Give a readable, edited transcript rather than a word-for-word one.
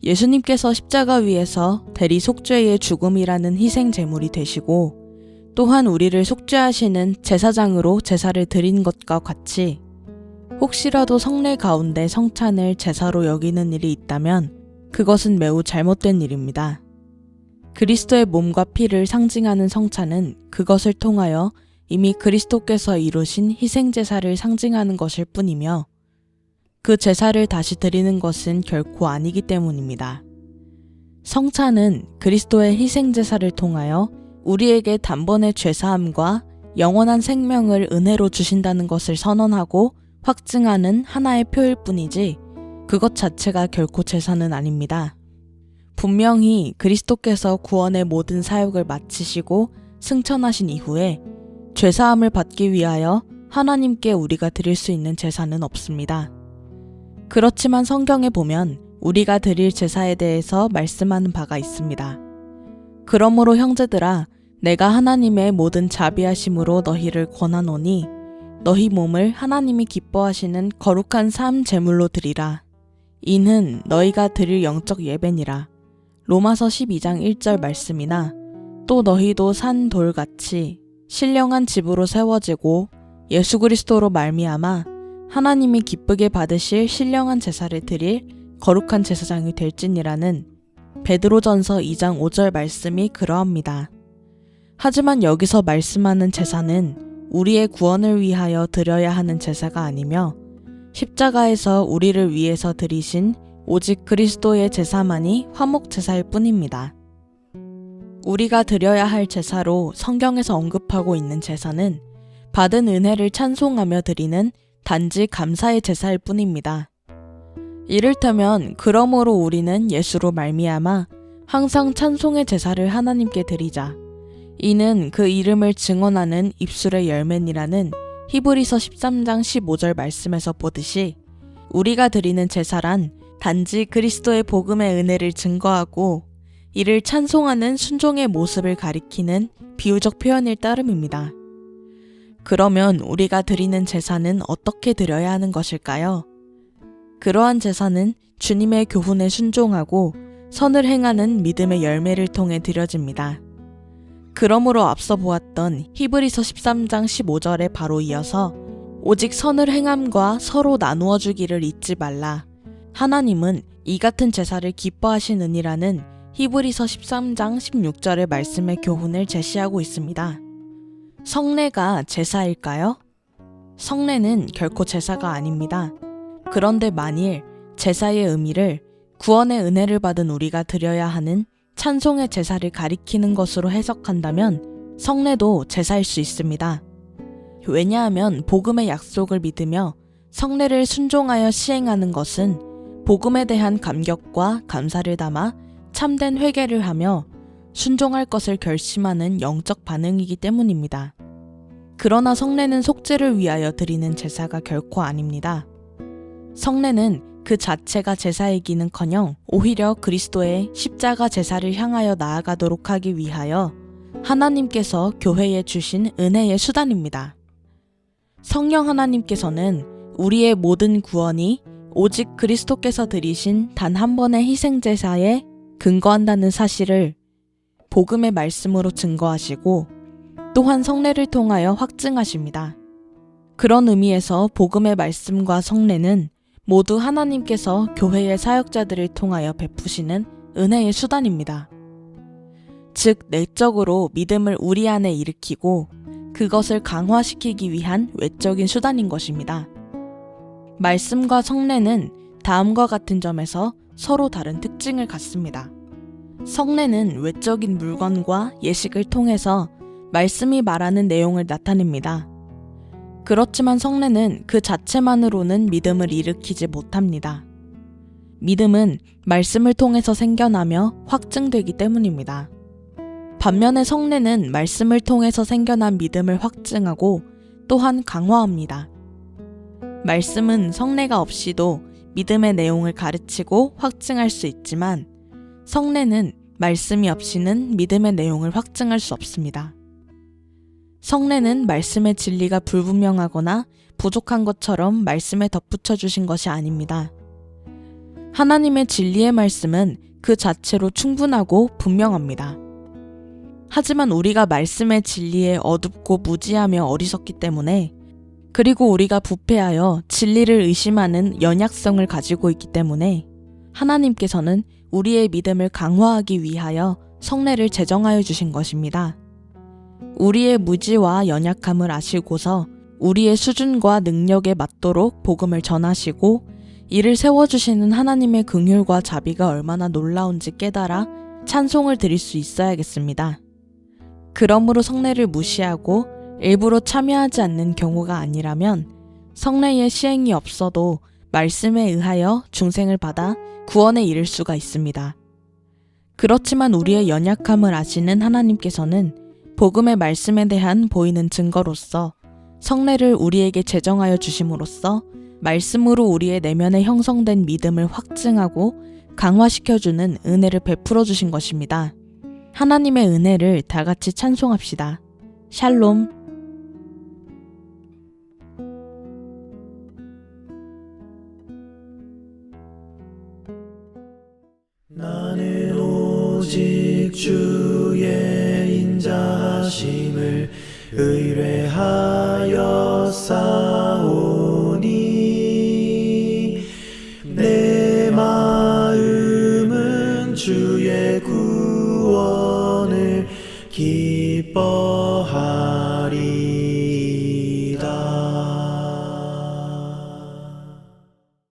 예수님께서 십자가 위에서 대리 속죄의 죽음이라는 희생 제물이 되시고 또한 우리를 속죄하시는 제사장으로 제사를 드린 것과 같이 혹시라도 성례 가운데 성찬을 제사로 여기는 일이 있다면 그것은 매우 잘못된 일입니다. 그리스도의 몸과 피를 상징하는 성찬은 그것을 통하여 이미 그리스도께서 이루신 희생제사를 상징하는 것일 뿐이며 그 제사를 다시 드리는 것은 결코 아니기 때문입니다. 성찬은 그리스도의 희생제사를 통하여 우리에게 단번에 죄사함과 영원한 생명을 은혜로 주신다는 것을 선언하고 확증하는 하나의 표일 뿐이지 그것 자체가 결코 제사는 아닙니다. 분명히 그리스도께서 구원의 모든 사역을 마치시고 승천하신 이후에 죄사함을 받기 위하여 하나님께 우리가 드릴 수 있는 제사는 없습니다. 그렇지만 성경에 보면 우리가 드릴 제사에 대해서 말씀하는 바가 있습니다. 그러므로 형제들아, 내가 하나님의 모든 자비하심으로 너희를 권하노니 너희 몸을 하나님이 기뻐하시는 거룩한 삶 제물로 드리라. 이는 너희가 드릴 영적 예배니라. 로마서 12장 1절 말씀이나 또 너희도 산 돌같이 신령한 집으로 세워지고 예수 그리스도로 말미암아 하나님이 기쁘게 받으실 신령한 제사를 드릴 거룩한 제사장이 될지니라는 베드로전서 2장 5절 말씀이 그러합니다. 하지만 여기서 말씀하는 제사는 우리의 구원을 위하여 드려야 하는 제사가 아니며 십자가에서 우리를 위해서 드리신 오직 그리스도의 제사만이 화목제사일 뿐입니다. 우리가 드려야 할 제사로 성경에서 언급하고 있는 제사는 받은 은혜를 찬송하며 드리는 단지 감사의 제사일 뿐입니다. 이를테면 그러므로 우리는 예수로 말미암아 항상 찬송의 제사를 하나님께 드리자. 이는 그 이름을 증언하는 입술의 열매니라는 히브리서 13장 15절 말씀에서 보듯이 우리가 드리는 제사란 단지 그리스도의 복음의 은혜를 증거하고 이를 찬송하는 순종의 모습을 가리키는 비유적 표현일 따름입니다. 그러면 우리가 드리는 제사는 어떻게 드려야 하는 것일까요? 그러한 제사는 주님의 교훈에 순종하고 선을 행하는 믿음의 열매를 통해 드려집니다. 그러므로 앞서 보았던 히브리서 13장 15절에 바로 이어서 오직 선을 행함과 서로 나누어 주기를 잊지 말라. 하나님은 이 같은 제사를 기뻐하시느니라는 히브리서 13장 16절의 말씀의 교훈을 제시하고 있습니다. 성례가 제사일까요? 성례는 결코 제사가 아닙니다. 그런데 만일 제사의 의미를 구원의 은혜를 받은 우리가 드려야 하는 찬송의 제사를 가리키는 것으로 해석한다면 성례도 제사일 수 있습니다. 왜냐하면 복음의 약속을 믿으며 성례를 순종하여 시행하는 것은 복음에 대한 감격과 감사를 담아 참된 회개를 하며 순종할 것을 결심하는 영적 반응이기 때문입니다. 그러나 성례는 속죄를 위하여 드리는 제사가 결코 아닙니다. 성례는 그 자체가 제사이기는커녕 오히려 그리스도의 십자가 제사를 향하여 나아가도록 하기 위하여 하나님께서 교회에 주신 은혜의 수단입니다. 성령 하나님께서는 우리의 모든 구원이 오직 그리스도께서 드리신 단 한 번의 희생제사에 근거한다는 사실을 복음의 말씀으로 증거하시고 또한 성례를 통하여 확증하십니다. 그런 의미에서 복음의 말씀과 성례는 모두 하나님께서 교회의 사역자들을 통하여 베푸시는 은혜의 수단입니다. 즉, 내적으로 믿음을 우리 안에 일으키고 그것을 강화시키기 위한 외적인 수단인 것입니다. 말씀과 성례는 다음과 같은 점에서 서로 다른 특징을 갖습니다. 성례는 외적인 물건과 예식을 통해서 말씀이 말하는 내용을 나타냅니다. 그렇지만 성례는 그 자체만으로는 믿음을 일으키지 못합니다. 믿음은 말씀을 통해서 생겨나며 확증되기 때문입니다. 반면에 성례는 말씀을 통해서 생겨난 믿음을 확증하고 또한 강화합니다. 말씀은 성례가 없이도 믿음의 내용을 가르치고 확증할 수 있지만 성례는 말씀이 없이는 믿음의 내용을 확증할 수 없습니다. 성례는 말씀의 진리가 불분명하거나 부족한 것처럼 말씀에 덧붙여 주신 것이 아닙니다. 하나님의 진리의 말씀은 그 자체로 충분하고 분명합니다. 하지만 우리가 말씀의 진리에 어둡고 무지하며 어리석기 때문에, 그리고 우리가 부패하여 진리를 의심하는 연약성을 가지고 있기 때문에 하나님께서는 우리의 믿음을 강화하기 위하여 성례를 제정하여 주신 것입니다. 우리의 무지와 연약함을 아시고서 우리의 수준과 능력에 맞도록 복음을 전하시고 이를 세워주시는 하나님의 긍휼과 자비가 얼마나 놀라운지 깨달아 찬송을 드릴 수 있어야겠습니다. 그러므로 성례를 무시하고 일부러 참여하지 않는 경우가 아니라면 성례의 시행이 없어도 말씀에 의하여 중생을 받아 구원에 이를 수가 있습니다. 그렇지만 우리의 연약함을 아시는 하나님께서는 복음의 말씀에 대한 보이는 증거로서 성례를 우리에게 제정하여 주심으로써 말씀으로 우리의 내면에 형성된 믿음을 확증하고 강화시켜주는 은혜를 베풀어 주신 것입니다. 하나님의 은혜를 다 같이 찬송합시다. 샬롬. 나는 오직 주의 인자하심을 의뢰하여